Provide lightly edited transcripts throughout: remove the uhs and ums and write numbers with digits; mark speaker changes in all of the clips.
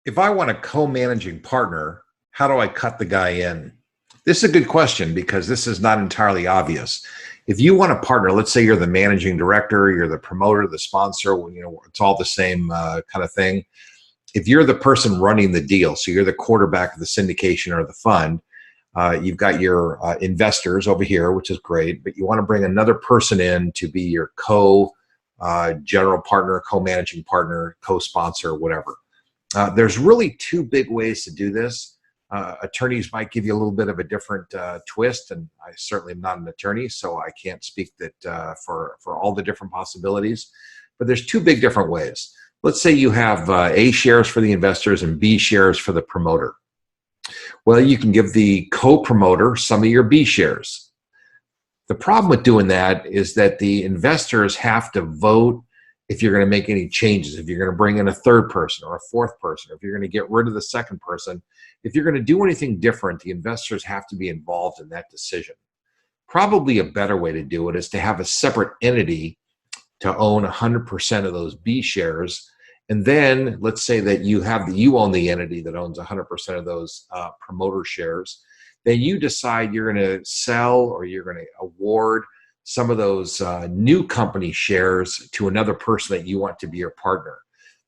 Speaker 1: If I want a co-managing partner, how do I cut the guy in? This is a good question because this is not entirely obvious. If you want a partner, let's say you're the managing director, you're the promoter, the sponsor, it's all the same kind of thing. If you're the person running the deal, so you're the quarterback of the syndication or the fund, you've got your investors over here, which is great, but you want to bring another person in to be your general partner, co-managing partner, co-sponsor, whatever. There's really two big ways to do this. Attorneys might give you a little bit of a different twist, and I certainly am not an attorney, so I can't speak that for all the different possibilities. But there's two big different ways. Let's say you have A shares for the investors and B shares for the promoter. Well, you can give the co-promoter some of your B shares. The problem with doing that is that the investors have to vote if you're going to make any changes, if you're going to bring in a third person or a fourth person, or if you're going to get rid of the second person. If you're going to do anything different, the investors have to be involved in that decision. Probably a better way to do it is to have a separate entity to own 100% of those B shares. And then let's say that you own the entity that owns 100% of those promoter shares. Then you decide you're going to sell or you're going to award some of those new company shares to another person that you want to be your partner.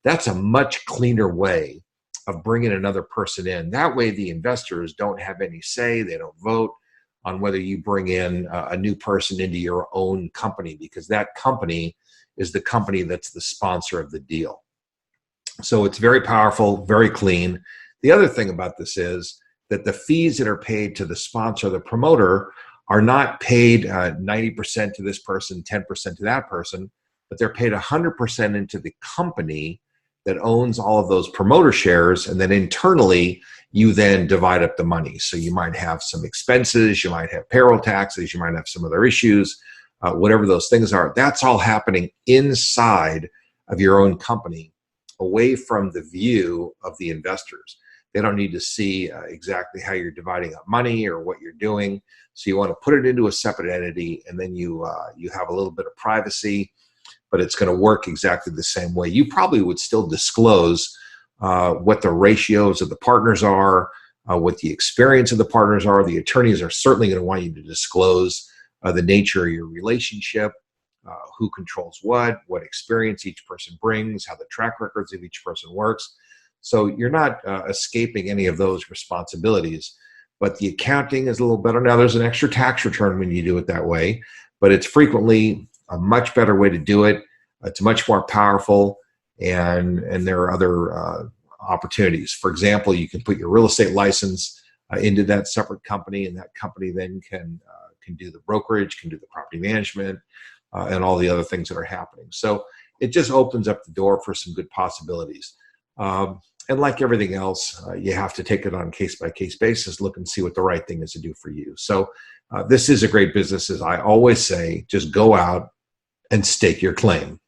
Speaker 1: That's a much cleaner way of bringing another person in. That way the investors don't have any say. They don't vote on whether you bring in a new person into your own company, because that company is the company that's the sponsor of the deal. So it's very powerful, very clean. The other thing about this is that the fees that are paid to the sponsor, the promoter, are not paid 90% to this person, 10% to that person, but they're paid 100% into the company that owns all of those promoter shares, and then internally you then divide up the money. So you might have some expenses, you might have payroll taxes, you might have some other issues, whatever those things are. That's all happening inside of your own company, away from the view of the investors. They don't need to see exactly how you're dividing up money or what you're doing. So you want to put it into a separate entity, and then you have a little bit of privacy, but it's going to work exactly the same way. You probably would still disclose what the ratios of the partners are, what the experience of the partners are. The attorneys are certainly going to want you to disclose the nature of your relationship, who controls what experience each person brings, how the track records of each person works. So you're not escaping any of those responsibilities, but the accounting is a little better. Now there's an extra tax return when you do it that way, but it's frequently a much better way to do it. It's much more powerful, and there are other opportunities. For example, you can put your real estate license into that separate company, and that company then can do the brokerage, can do the property management, and all the other things that are happening. So it just opens up the door for some good possibilities. And like everything else, you have to take it on a case-by-case basis, look and see what the right thing is to do for you. So this is a great business. As I always say, just go out and stake your claim.